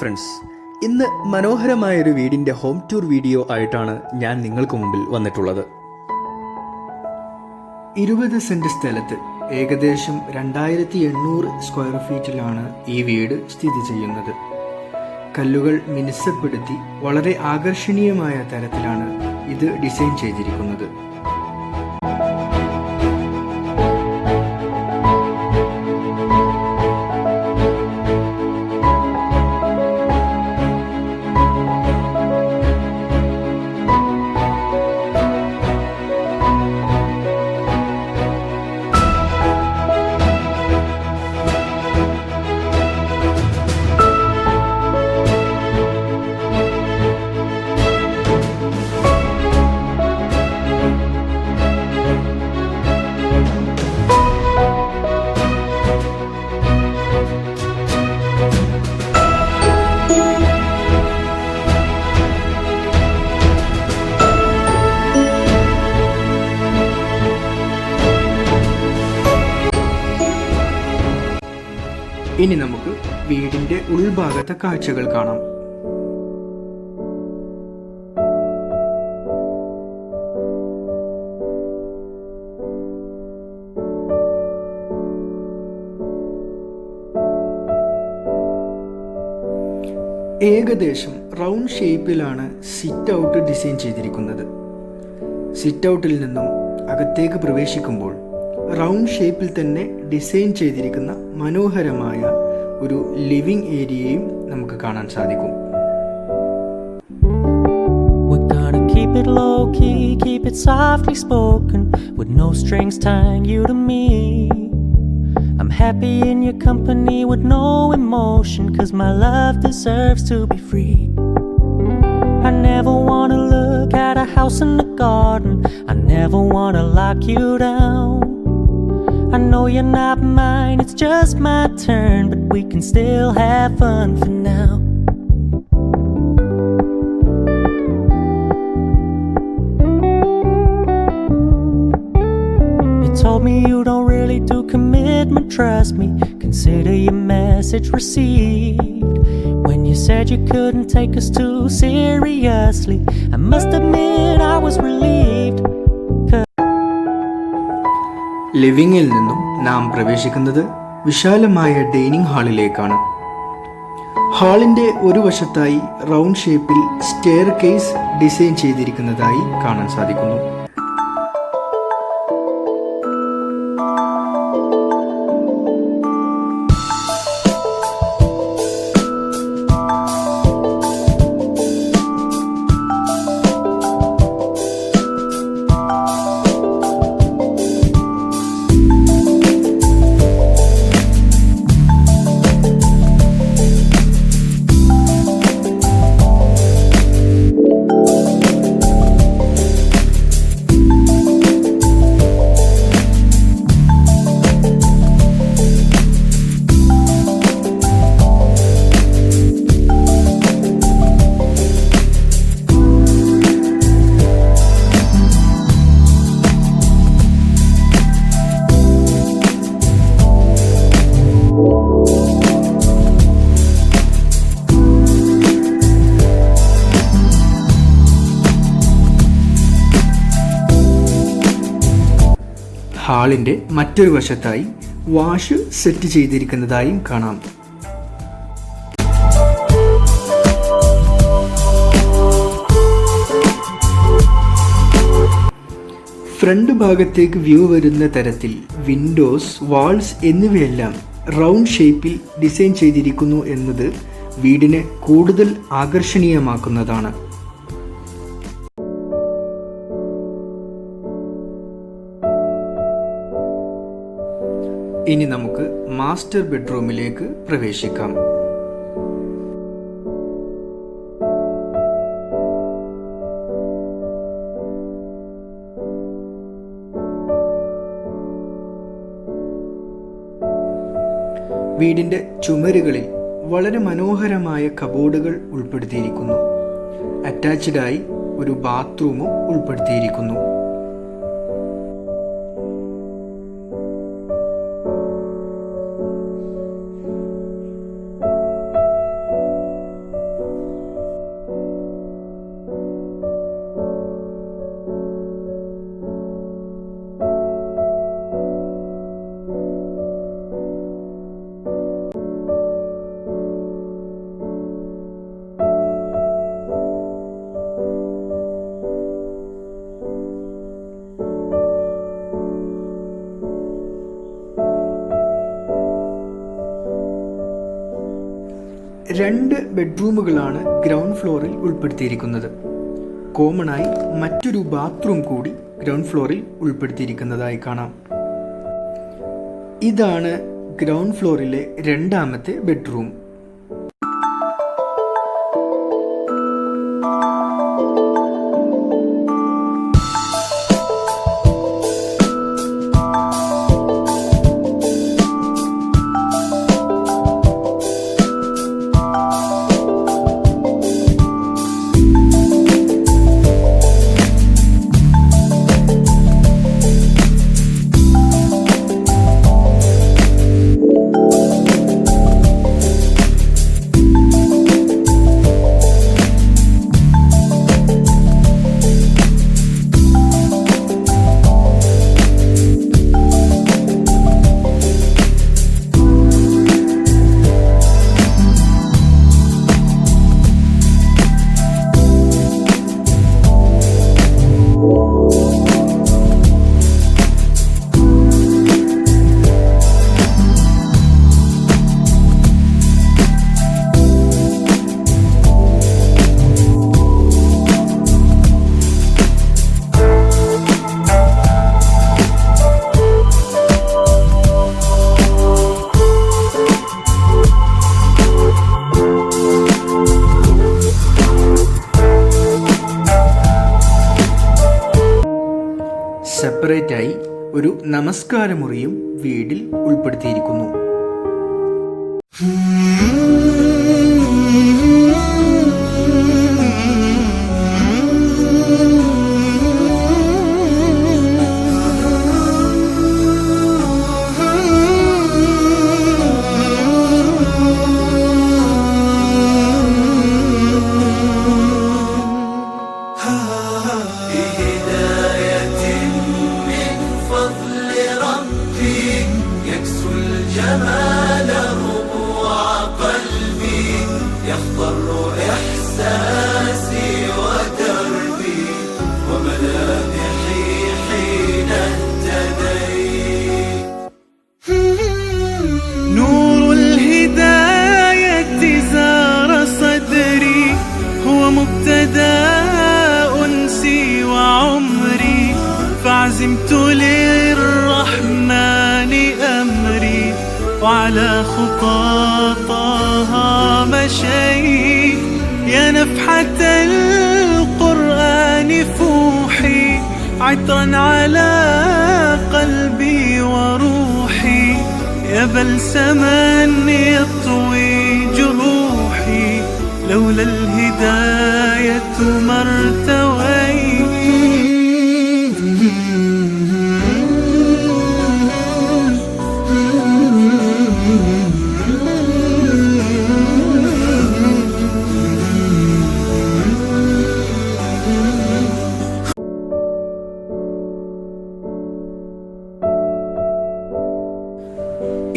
Friends, ഇന്ന് മനോഹരമായൊരു വീടിൻ്റെ ഹോം ടൂർ വീഡിയോ ആയിട്ടാണ് ഞാൻ നിങ്ങൾക്ക് മുമ്പിൽ വന്നിട്ടുള്ളത്. 20 സെൻറ് സ്ഥലത്ത് ഏകദേശം 2800 സ്ക്വയർ ഫീറ്റിലാണ് ഈ വീട് സ്ഥിതി ചെയ്യുന്നത്. കല്ലുകൾ മിനുസപ്പെടുത്തി വളരെ ആകർഷണീയമായ തരത്തിലാണ് ഇത് ഡിസൈൻ ചെയ്തിരിക്കുന്നത്. ഇനി നമുക്ക് വീടിന്റെ ഉൾഭാഗത്തെ കാഴ്ചകൾ കാണാം. ഏകദേശം റൗണ്ട് ഷേപ്പിലാണ് സിറ്റ് ഔട്ട് ഡിസൈൻ ചെയ്തിരിക്കുന്നത്. സിറ്റ് ഔട്ടിൽ നിന്നും അകത്തേക്ക് പ്രവേശിക്കുമ്പോൾ റൗണ്ട് ഷേപ്പിൽ തന്നെ ഡിസൈൻ ചെയ്തിരിക്കുന്ന മനോഹരമായ ഒരു ലിവിംഗ് ഏരിയയും നമുക്ക് കാണാൻ സാധിക്കും. Keep it low key, keep it softly spoken, with no strings tying you to me. I'm happy in your company with no emotion, 'cause my love deserves to be free. I never wanna look at a house in the garden, I never wanna lock you down. I know you're not mine, it's just my turn, but we can still have fun for now. You told me you don't really do commitment, trust me, consider your message received. When you said you couldn't take us too seriously, I must admit I was relieved. ലിവിങ്ങിൽ നിന്നും നാം പ്രവേശിക്കുന്നത് വിശാലമായ dining ഹാളിലേക്കാണ്. ഹാളിന്റെ ഒരു വശത്തായി round ഷേപ്പിൽ stair case design ചെയ്തിരിക്കുന്നതായി കാണാൻ സാധിക്കുന്നു. ഹാളിന്റെ മറ്റൊരു വശത്തായി വാഷ് സെറ്റ് ചെയ്തിരിക്കുന്നതായും കാണാം. ഫ്രണ്ട് ഭാഗത്തേക്ക് വ്യൂ വരുന്ന തരത്തിൽ വിൻഡോസ്, വാൾസ് എന്നിവയെല്ലാം റൗണ്ട് ഷേപ്പിൽ ഡിസൈൻ ചെയ്തിരിക്കുന്നു എന്നത് വീടിനെ കൂടുതൽ ആകർഷണീയമാക്കുന്നതാണ്. ഇനി നമുക്ക് മാസ്റ്റർ ബെഡ്റൂമിലേക്ക് പ്രവേശിക്കാം. വീടിന്റെ ചുമരുകളിൽ വളരെ മനോഹരമായ കബോർഡുകൾ ഉൾപ്പെടുത്തിയിരിക്കുന്നു. അറ്റാച്ച്ഡായി ഒരു ബാത്റൂമും ഉൾപ്പെടുത്തിയിരിക്കുന്നു. 2 ബെഡ്റൂമുകളാണ് ഗ്രൗണ്ട് ഫ്ലോറിൽ ഉൾപ്പെടുത്തിയിരിക്കുന്നത്. കോമണായി മറ്റൊരു ബാത്റൂം കൂടി ഗ്രൗണ്ട് ഫ്ലോറിൽ ഉൾപ്പെടുത്തിയിരിക്കുന്നതായി കാണാം. ഇതാണ് ഗ്രൗണ്ട് ഫ്ലോറിലെ 2ാമത്തെ ബെഡ്റൂം. സെപ്പറേറ്റായി ഒരു നമസ്കാരമുറിയും വീടിൽ ഉൾപ്പെടുത്തിയിരിക്കുന്നു. عزمت للرحمن أمري وعلى خطاطها مشيت يا نفحة القرآن فوحي عطرا على قلبي وروحي يا بلسما يطوي جروحي لولا الهداية ما ارتويت.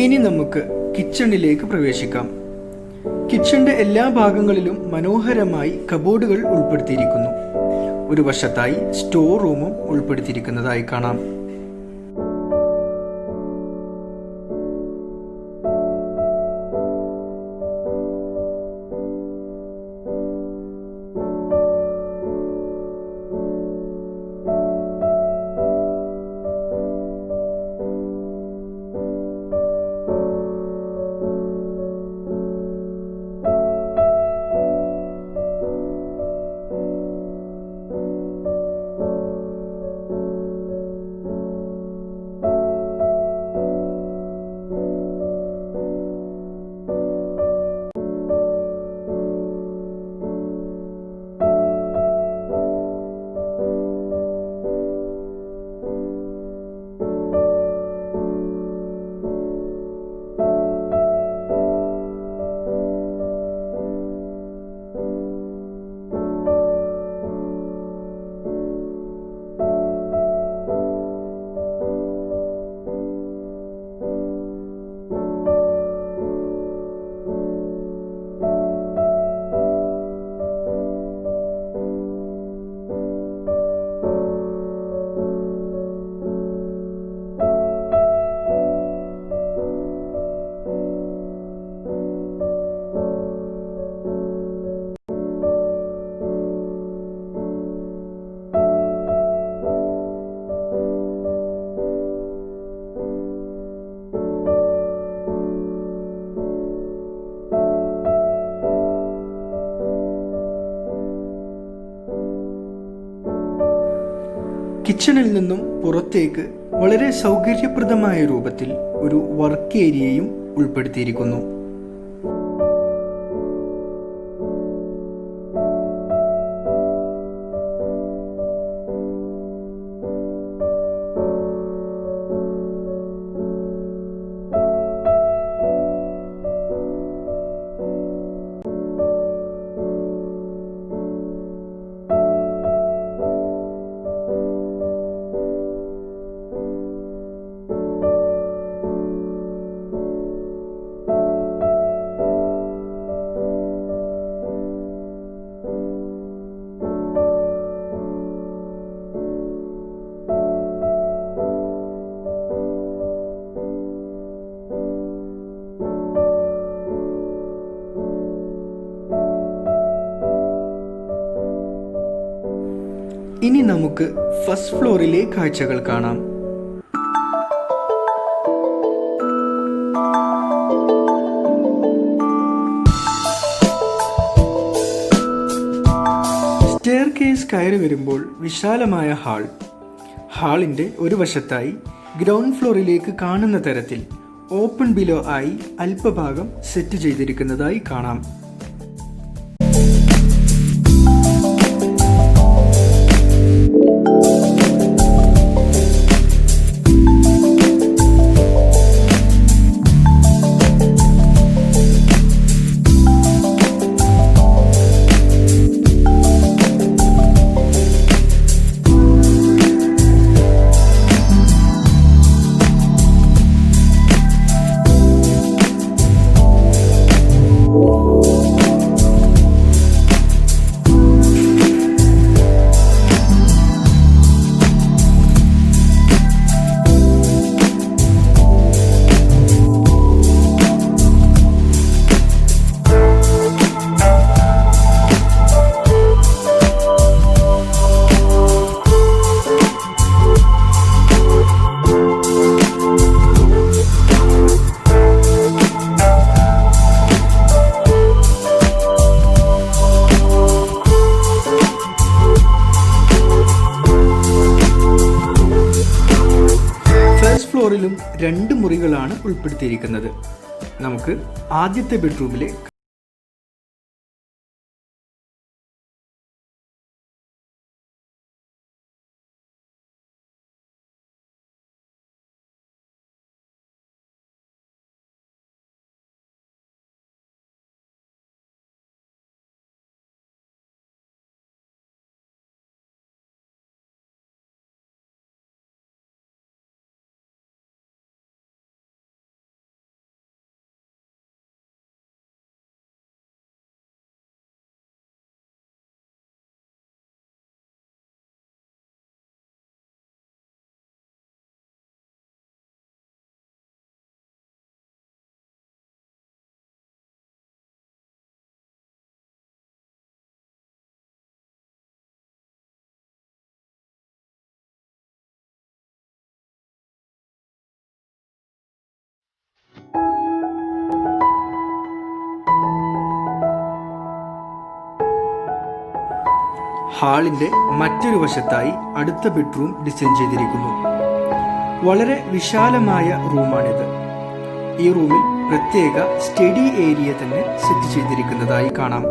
ഇനി നമുക്ക് കിച്ചണിലേക്ക് പ്രവേശിക്കാം. കിച്ചണിന്റെ എല്ലാ ഭാഗങ്ങളിലും മനോഹരമായി കബോർഡുകൾ ഉൾപ്പെടുത്തിയിരിക്കുന്നു. ഒരു വശത്തായി സ്റ്റോർ റൂമും ഉൾപ്പെടുത്തിയിരിക്കുന്നതായി കാണാം. കിച്ചണിൽ നിന്നും പുറത്തേക്ക് വളരെ സൗകര്യപ്രദമായ രൂപത്തിൽ ഒരു വർക്ക് ഏരിയയും ഉൾപ്പെടുത്തിയിരിക്കുന്നു. ഇനി നമുക്ക് ഫസ്റ്റ് ഫ്ലോറിലെ കാഴ്ചകൾ കാണാം. സ്റ്റെയർകേസ് കയറി വരുമ്പോൾ വിശാലമായ ഹാളിൻ്റെ ഒരു വശത്തായി ഗ്രൗണ്ട് ഫ്ലോറിലേക്ക് കാണുന്ന തരത്തിൽ ഓപ്പൺ ബിലോ ആയി അല്പഭാഗം സെറ്റ് ചെയ്തിരിക്കുന്നതായി കാണാം. ഫ്ലോറിലും 2 മുറികളാണ് ഉൾപ്പെടുത്തിയിരിക്കുന്നത്. നമുക്ക് ആദ്യത്തെ ബെഡ്റൂമിലെ ഹാളിൻ്റെ മറ്റൊരു വശത്തായി അടുത്ത ബെഡ്റൂം ഡിസൈൻ ചെയ്തിരിക്കുന്നു. വളരെ വിശാലമായ റൂമാണിത്. ഈ റൂമിൽ പ്രത്യേക സ്റ്റഡി ഏരിയ തന്നെ സെറ്റ് ചെയ്തിരിക്കുന്നതായി കാണാം.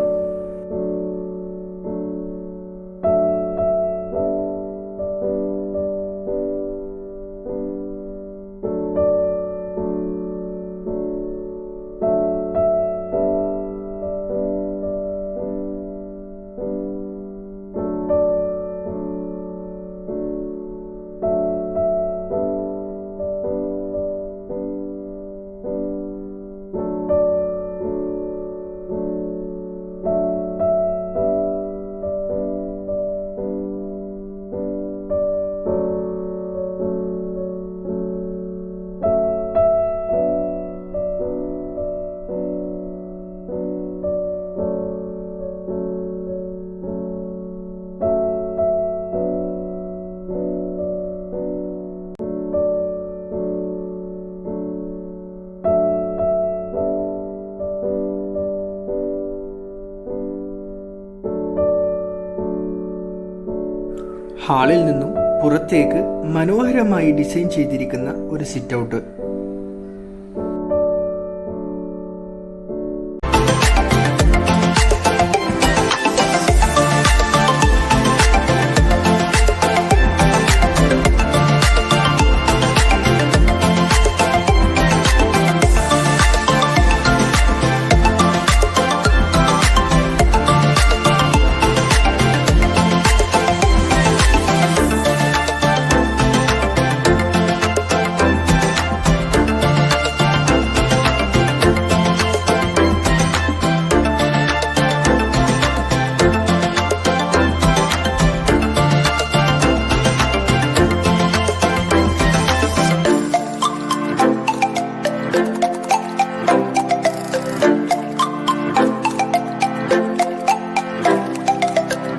ഹാളിൽ നിന്നും പുറത്തേക്ക് മനോഹരമായി ഡിസൈൻ ചെയ്തിരിക്കുന്ന ഒരു സിറ്റ് ഔട്ട്.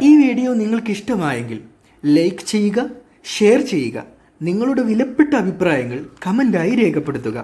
ഈ വീഡിയോ നിങ്ങൾക്ക് ഇഷ്ടമായെങ്കിൽ ലൈക്ക് ചെയ്യുക, ഷെയർ ചെയ്യുക, നിങ്ങളുടെ വിലപ്പെട്ട അഭിപ്രായങ്ങൾ കമൻ്റായി രേഖപ്പെടുത്തുക.